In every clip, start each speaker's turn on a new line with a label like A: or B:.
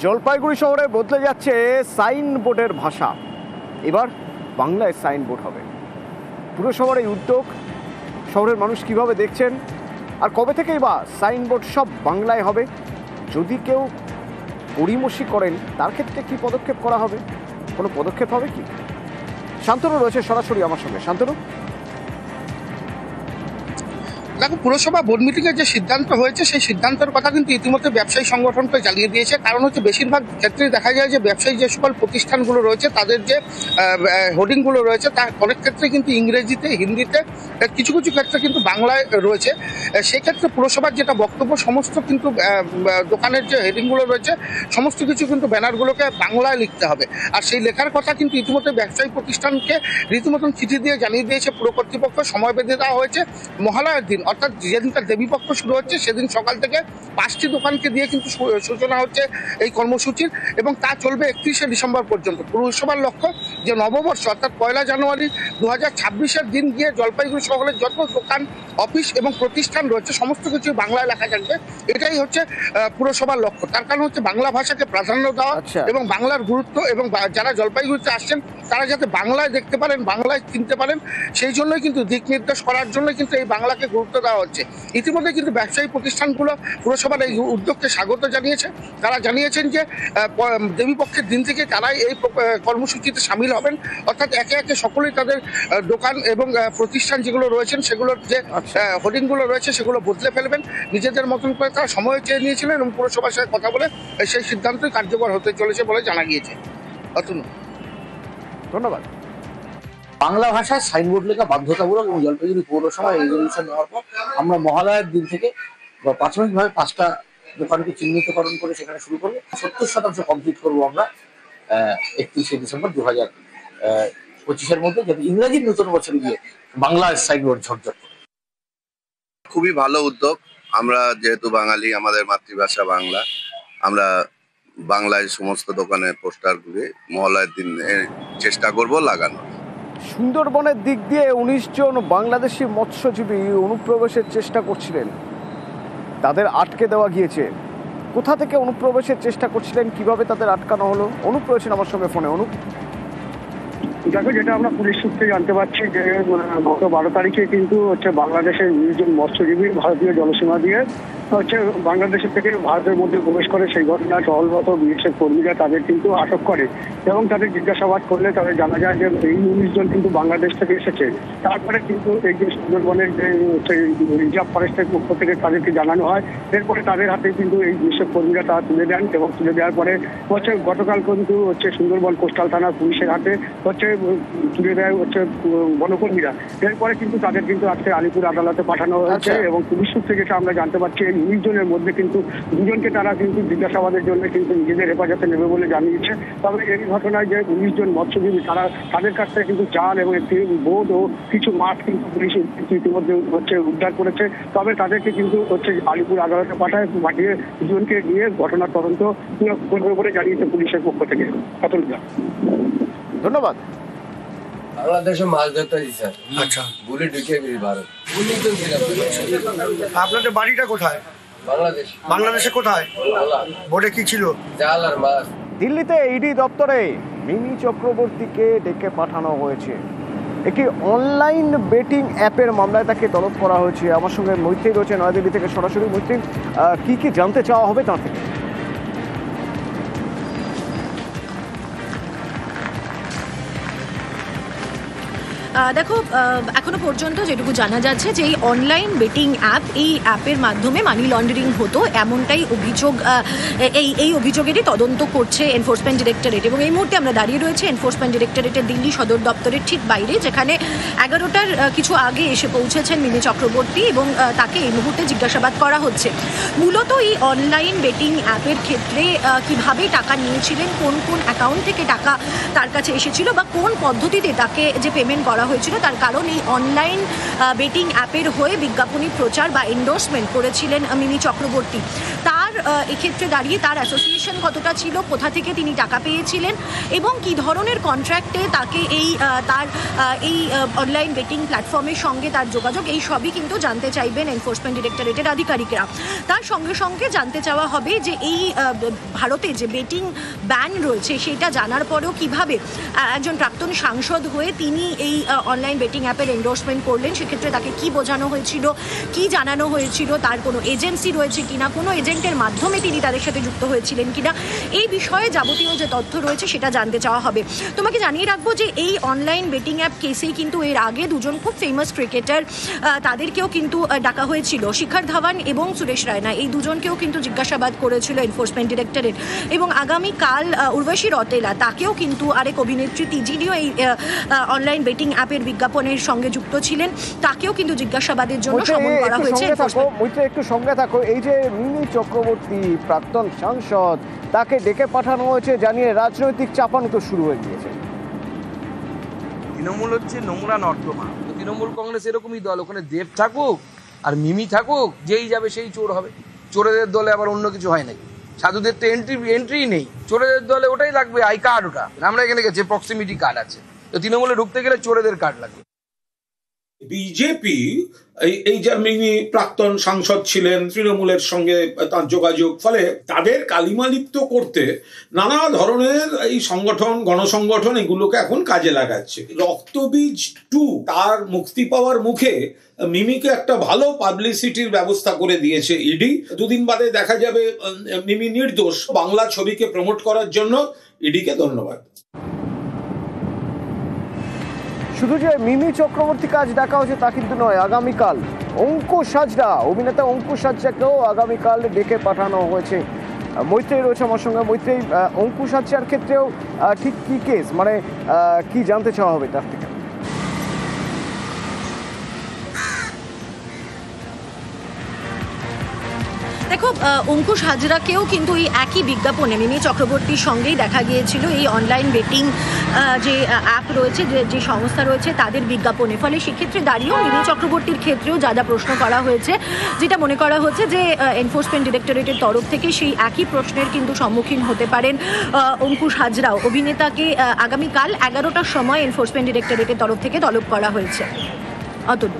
A: জলপাইগুড়ি শহরে বদলে যাচ্ছে সাইনবোর্ডের ভাষা। এবার বাংলায় সাইনবোর্ড হবে। পুরসভার এই উদ্যোগ শহরের মানুষ কিভাবে দেখছেন, আর কবে থেকেই বা সাইনবোর্ড সব বাংলায় হবে? যদি কেউ গড়িমসি করেন তার ক্ষেত্রে কি পদক্ষেপ করা হবে? কোনো পদক্ষেপ হবে কি? শান্তনু রয়েছে সরাসরি আমার সঙ্গে। শান্তনু,
B: দেখো, পুরসভা বোর্ড মিটিংয়ে যে সিদ্ধান্ত হয়েছে সেই সিদ্ধান্তের কথা কিন্তু ইতিমধ্যে ব্যবসায়ী সংগঠনকে জানিয়ে দিয়েছে। কারণ হচ্ছে বেশিরভাগ ক্ষেত্রেই দেখা যায় যে ব্যবসায়ী যে সকল প্রতিষ্ঠানগুলো রয়েছে তাদের যে হোর্ডিংগুলো রয়েছে তা অনেক ক্ষেত্রে কিন্তু ইংরেজিতে, হিন্দিতে, কিছু কিছু ক্ষেত্রে কিন্তু বাংলায় রয়েছে। সেক্ষেত্রে পুরসভার যেটা বক্তব্য, সমস্ত কিন্তু দোকানের যে হেডিংগুলো রয়েছে সমস্ত কিছু কিন্তু ব্যানারগুলোকে বাংলায় লিখতে হবে। আর সেই লেখার কথা কিন্তু ইতিমধ্যে ব্যবসায়ী প্রতিষ্ঠানকে রীতিমতন চিঠি দিয়ে জানিয়ে দিয়েছে পুর কর্তৃপক্ষ। সময় বেঁধে দেওয়া হয়েছে মহালয়ার দিন, অর্থাৎ যেদিনটা দেবীপক্ষ শুরু হচ্ছে সেদিন সকাল থেকে 5টি দোকানকে দিয়ে কিন্তু সূচনা হচ্ছে এই কর্মসূচির, এবং তা চলবে 31শে ডিসেম্বর পর্যন্ত। পুরসভার লক্ষ্য যে নববর্ষ অর্থাৎ 1 জানুয়ারি 2026-এর দিন গিয়ে জলপাইগুড়ি শহরের যত দোকান, অফিস এবং প্রতিষ্ঠান রয়েছে সমস্ত কিছু বাংলায় লেখা থাকবে। এটাই হচ্ছে পুরসভার লক্ষ্য। তার কারণ হচ্ছে বাংলা ভাষাকে প্রাধান্য দেওয়া এবং বাংলার গুরুত্ব, এবং যারা জলপাইগুড়িতে আসছেন তারা যাতে বাংলায় দেখতে পারেন, বাংলায় চিনতে পারেন, সেই জন্যই কিন্তু দিক নির্দেশ করার জন্য কিন্তু এই বাংলাকে গুরুত্ব দেওয়া হচ্ছে। ইতিমধ্যে কিন্তু ব্যবসায়ী প্রতিষ্ঠানগুলো পুরসভার এই উদ্যোগকে স্বাগত জানিয়েছে। তারা জানিয়েছেন যে দেবীপক্ষের দিন থেকে তারাই এই কর্মসূচিতে সামিল হবেন, অর্থাৎ একে একে সকলেই তাদের দোকান এবং প্রতিষ্ঠান যেগুলো রয়েছেন সেগুলোর যে হোর্ডিংগুলো রয়েছে সেগুলো বদলে ফেলবেন। নিজেদের মতন করে তারা সময় চেয়ে নিয়েছিলেন এবং পুরসভার সাথে কথা বলে সেই সিদ্ধান্তই কার্যকর হতে চলেছে বলে জানা গিয়েছে। অতনু,
A: ধন্যবাদ।
C: বাংলা ভাষায় সাইনবোর্ড লেখা বাধ্যতামূলক, এবং জলপাইগুড়ি পৌরসভায় রেজলিউশন নেওয়ার পর আমরা মহালয়ার দিন থেকে প্রাথমিকভাবে 5টা দোকানকে চিহ্নিতকরণ করে সেখানে শুরু করবো। 70% কমপ্লিট করবো আমরা 31শে ডিসেম্বর 2025-এর মধ্যে, যাতে ইংরাজির নতুন বছরে গিয়ে বাংলার সাইনবোর্ড ঝরঝর করে।
D: খুবই ভালো উদ্যোগ। আমরা যেহেতু বাঙালি, আমাদের মাতৃভাষা বাংলা, আমরা বাংলায় সমস্ত দোকানে পোস্টার গুলি মহালয়ার দিন চেষ্টা করব লাগানো।
A: সুন্দরবনের দিক দিয়ে 19 জন বাংলাদেশি মৎস্যজীবী অনুপ্রবেশের চেষ্টা করছিলেন, তাদের আটকে দেওয়া গিয়েছে। কোথা থেকে অনুপ্রবেশের চেষ্টা করছিলেন, কিভাবে তাদের আটকানো হলো? অনুপ রয়েছেন আমার সঙ্গে ফোনে। অনুপ,
E: দেখো, যেটা আমরা পুলিশ সূত্রে জানতে পারছি যে গত 12 তারিখে কিন্তু বাংলাদেশের 20 জন মৎস্যজীবী ভারতীয় জলসীমা দিয়ে বাংলাদেশের থেকে ভারতের মধ্যে প্রবেশ করে। সেই ঘটনায় টহলরত বিএসএফ কর্মীরা তাদের কিন্তু আটক করে, এবং তাদের জিজ্ঞাসাবাদ করলে তাদের জানা যায় যে এই 19 জন কিন্তু বাংলাদেশ থেকে এসেছে। তারপরে কিন্তু এই যে সুন্দরবনের যে রিজার্ভ ফরেস্টের পক্ষ থেকে তাদেরকে জানানো হয়, এরপরে তাদের হাতে কিন্তু এই বিএসএফ কর্মীরা তা তুলে দেন, এবং তুলে দেওয়ার পরে গতকাল কিন্তু সুন্দরবন কোস্টাল থানার পুলিশের হাতে তুলে দেয় বনকর্মীরা। এরপরে কিন্তু তাদের কিন্তু আজকে আলিপুর আদালতে পাঠানো হয়েছে, এবং পুলিশ সূত্রে যেটা আমরা জানতে পারছি 19 জনের মধ্যে কিন্তু 2 জনকে তারা কিন্তু জিজ্ঞাসাবাদের জন্য কিন্তু নিজেদের হেফাজতে নেবে বলে জানিয়েছে। তবে এই ঘটনায় যে 19 জন মৎস্যজীবী তাদের কাছ থেকে কিন্তু জাল এবং একটি বোট ও কিছু মাছ কিন্তু পুলিশ ইতিমধ্যে উদ্ধার করেছে। তবে তাদেরকে কিন্তু আলিপুর আদালতে পাঠিয়ে 2 জনকে নিয়ে ঘটনার তদন্ত করবে বলে জানিয়েছে পুলিশের পক্ষ থেকে।
A: ধন্যবাদ।
F: বাংলাদেশে মাছ ধরতে স্যার।
E: আচ্ছা,
F: গুলি ঢুকে গেছি ভারত।
E: আপনাদের বাড়িটা কোথায়?
F: বাংলাদেশ।
E: বাংলাদেশে কোথায়? বোটে কি ছিল?
F: জাল আর মাছ।
A: দিল্লিতে ইডি দপ্তরে মিমি চক্রবর্তীকে ডেকে পাঠানো হয়েছে। একটি অনলাইন বেটিং অ্যাপের মামলায় তাকে তলব করা হয়েছে। আমার সঙ্গে মৈত্রী রয়েছে নয়াদিল্লি থেকে সরাসরি। মৈত্রী, কি জানতে চাওয়া হবে তার থেকে?
G: দেখো, এখনো পর্যন্ত যেটুকু জানা যাচ্ছে যে এই অনলাইন বেটিং অ্যাপ, এই অ্যাপের মাধ্যমে মানি লন্ডারিং হতো, এমনটাই অভিযোগ। এই অভিযোগেরই তদন্ত করছে এনফোর্সমেন্ট ডিরেক্টরেট, এবং এই মুহূর্তে আমরা দাঁড়িয়ে রয়েছে এনফোর্সমেন্ট ডিরেক্টরেটের দিল্লি সদর দপ্তরের ঠিক বাইরে, যেখানে 11টার কিছু আগে এসে পৌঁছেছেন মিমি চক্রবর্তী, এবং তাকে এই মুহূর্তে জিজ্ঞাসাবাদ করা হচ্ছে। মূলত এই অনলাইন বেটিং অ্যাপের ক্ষেত্রে কিভাবে টাকা নিয়েছিলেন, কোন কোন অ্যাকাউন্ট থেকে টাকা তার কাছে এসেছিল, বা কোন পদ্ধতিতে তাকে যে পেমেন্ট করা হয়েছিল, তার কারণ এই অনলাইন বেটিং অ্যাপের হয়ে বিজ্ঞাপনী প্রচার বা এন্ডোর্সমেন্ট করেছিলেন মিমি চক্রবর্তী। তার এক্ষেত্রে দাঁড়িয়ে তার অ্যাসোসিয়েশন কতটা ছিল, কোথা থেকে তিনি টাকা পেয়েছিলেন এবং কি ধরনের কন্ট্রাক্টে তাকে এই অনলাইন বেটিং প্ল্যাটফর্মের সঙ্গে তার যোগাযোগ, এই সবই কিন্তু জানতে চাইবেন এনফোর্সমেন্ট ডিরেক্টরেটের আধিকারিকরা। তার সঙ্গে সঙ্গে জানতে চাওয়া হবে যে এই ভারতে যে বেটিং ব্যান রয়েছে সেটা জানার পরেও কিভাবে একজন প্রাক্তন সাংসদ হয়ে তিনি এই অনলাইন বেটিং অ্যাপের এন্ডোর্সমেন্ট করলেন, সেক্ষেত্রে তাকে কি বোঝানো হয়েছিল, কি জানানো হয়েছিল, তার কোনো এজেন্সি রয়েছে কিনা, কোনো এজেন্টের মাধ্যমে তিনি তাদের সাথে যুক্ত হয়েছিলেন কিনা, এই বিষয়ে যাবতীয় যে তথ্য রয়েছে সেটা জানতে চাওয়া হবে। তোমাকে জানিয়ে রাখবো যে এই অনলাইন বেটিং অ্যাপ কেসেই কিন্তু এর আগে দুজন খুব ফেমাস ক্রিকেটার তাদেরকেও কিন্তু ডাকা হয়েছিল, শিখর ধাওয়ান এবং সুরেশ রায়না, এই দুজনকেও কিন্তু জিজ্ঞাসাবাদ করেছিল এনফোর্সমেন্ট ডিরেক্টরেট। এবং আগামীকাল উর্বশী রতেলা, তাকেও কিন্তু আরেক অভিনেত্রী যিনিও এই অনলাইন বেটিং অ্যাপের বিজ্ঞাপনের সঙ্গে যুক্ত ছিলেন, তাকেও কিন্তু জিজ্ঞাসাবাদের জন্য সমন করা হয়েছে।
A: মৈত্রী, একটু সঙ্গে থাকো। এই যে মিমি চক্রবর্তী প্রাক্তন সাংসদ, তাকে ডেকে পাঠানো হয়েছে জানিয়ে রাজনৈতিক চাপানো তো শুরু হয়ে গিয়েছে।
H: তৃণমূল হচ্ছে নোংরা নর্দমা। তৃণমূল কংগ্রেস এরকমই দল, ওখানে দেব থাকুক আর মিমি থাকুক, যেই যাবে সেই চোর হবে। চোরেদের দলে আবার অন্য কিছু হয় নাকি? সাধুদের তো এন্ট্রি নেই, চোরেদের দলে ওটাই লাগবে, আই কার্ড। ওটা আমরা এখানে গেছে প্রক্সিমিটি কার্ড আছে, তো তৃণমূলে ঢুকতে গেলে চোরেদের কার্ড লাগবে।
I: বিজেপি এই যে মিমি প্রাক্তন সাংসদ ছিলেন, তৃণমূলের সঙ্গে তার যোগাযোগ, ফলে তাদের কালিমালিপ্ত করতে নানা ধরনের এই সংগঠন, গণসংগঠন এগুলোকে এখন কাজে লাগাচ্ছে। রক্তবীজ 2 তার মুক্তি পাওয়ার মুখে মিমিকে একটা ভালো পাবলিসিটির ব্যবস্থা করে দিয়েছে ইডি। দুদিন বাদে দেখা যাবে মিমি নির্দোষ। বাংলা ছবিকে প্রমোট করার জন্য ইডিকে ধন্যবাদ।
A: শুধু যে মিমি চক্রবর্তী কাজ দেখা হচ্ছে তা কিন্তু নয়, আগামীকাল অঙ্কুশ হাজরা, অভিনেতা অঙ্কুশ হাজরাকেও আগামীকাল ডেকে পাঠানো হয়েছে। মৈত্রেয়ী রয়েছে আমার সঙ্গে। মৈত্রেয়ী, অঙ্কুশ হাজরার ক্ষেত্রেও ঠিক কি কেস, মানে কি জানতে চাওয়া হবে তার থেকে?
G: দেখো, অঙ্কুশ হাজরাকেও কিন্তু এই একই বিজ্ঞাপনে মিমি চক্রবর্তীর সঙ্গেই দেখা গিয়েছিল এই অনলাইন বেটিং যে অ্যাপ রয়েছে, যে সংস্থা রয়েছে তাদের বিজ্ঞাপনে। ফলে সেক্ষেত্রে দাঁড়িয়েও মিমি চক্রবর্তীর ক্ষেত্রেও যা প্রশ্ন করা হয়েছে, যেটা মনে করা হচ্ছে যে এনফোর্সমেন্ট ডিরেক্টরেটের তরফ থেকে সেই একই প্রশ্নের কিন্তু সম্মুখীন হতে পারেন অঙ্কুশ হাজরাও। অভিনেতাকে আগামীকাল 11টার সময় এনফোর্সমেন্ট ডিরেক্টরেটের তরফ থেকে তলব করা হয়েছে। অতটুকু।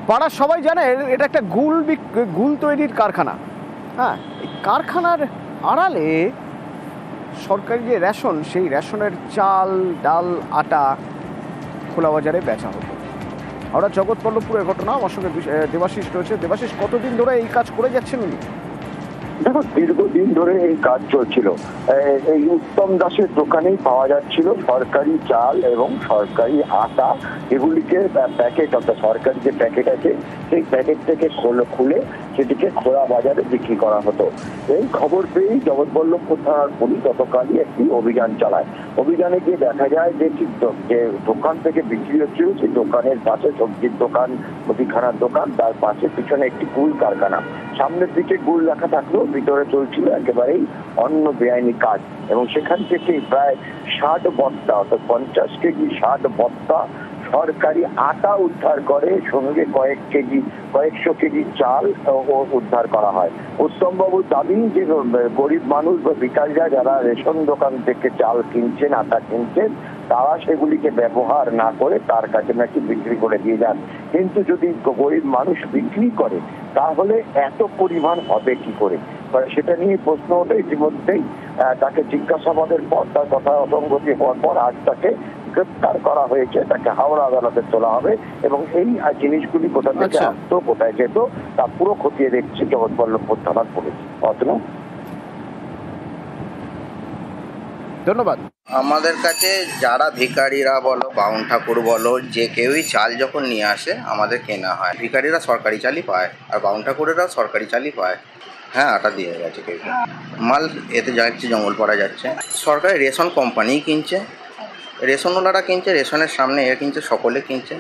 A: পাড়ার সবাই জানে এটা একটা গুল তৈরির কারখানা। হ্যাঁ, এই কারখানার আড়ালে সরকারি যে রেশন, সেই রেশনের চাল, ডাল, আটা খোলা বাজারে বেচা হতো। আমরা জগৎবল্লভপুরের ঘটনা, আমার সঙ্গে দেবাশিস রয়েছে। দেবাশিস, কতদিন ধরে এই কাজ করে যাচ্ছেন উনি?
J: দেখো, দীর্ঘদিন ধরে এই কাজ চলছিল। এই উত্তম দাসের দোকানেই পাওয়া যাচ্ছিল সরকারি চাল এবং সরকারি আটা। এগুলিকে প্যাকেট, অর্থাৎ সরকারি যে প্যাকেট আছে সেই প্যাকেট থেকে খুলে সেটিকে খোলা বাজারে বিক্রি করা হতো। এই খবর পেয়েই জগৎবল্লভপুর থানার পুলিশ গতকালই একটি অভিযান চালায়। অভিযানে গিয়ে দেখা যায় যে যে দোকান থেকে বিক্রি হচ্ছিল সেই দোকানের পাশে সবজির দোকান, মুদিখানার দোকান, তার পাশে পিছনে একটি গুল কারখানা। সামনের দিকে গুল রাখা থাকলেও ভিতরে চলছিল একেবারেই অন্য বেআইনি কাজ। এবং সেখান থেকে প্রায় 60 বস্তা, অর্থাৎ 50 কেজি 60 বস্তা সরকারি আটা উদ্ধার করে, সঙ্গে কয়েকশো কেজি চাল উদ্ধার করা হয়। উত্তমবাবুর দাবি যে গরিব মানুষ বা ভিখারিরা যারা রেশন দোকান থেকে চাল কিনছেন, আটা কিনছেন, তারা সেগুলিকে ব্যবহার না করে তার কাছে নাকি বিক্রি করে দিয়ে যান। কিন্তু যদি গরিব মানুষ বিক্রি করে তাহলে এত পরিমাণ হবে কি করে? সেটা নিয়ে প্রশ্ন ওঠে। ইতিমধ্যেই তাকে জিজ্ঞাসাবাদের পর তার কথা অসঙ্গতি হওয়ার পর আজ তাকে গ্রেপ্তার করা হয়েছে, তাকে হাওড়া আদালতে তোলা হবে এবং এই জিনিসগুলি কোথা থেকে আসতো, কোথায় যেত, তা পুরো খতিয়ে দেখছে জগৎবল্লভপুর থানার পুলিশ।
A: ধন্যবাদ।
K: আমাদের কাছে যারা ভিখারিরা বলো, বাউন ঠাকুর বলো, যে কেউই চাল যখন নিয়ে আসে আমাদের কেনা হয়। ভিখারিরা সরকারি চালই পায় আর বাউন ঠাকুরেরা সরকারি চালই পায়। হ্যাঁ, আটা দিয়ে গেছে কেউ। মাল এতে যাচ্ছে, জঙ্গলপাড়া যাচ্ছে। সরকারি রেশন কোম্পানিই কিনছে, রেশনওয়ালারা কিনছে, রেশনের সামনে এ কিনছে, সকলে কিনছে।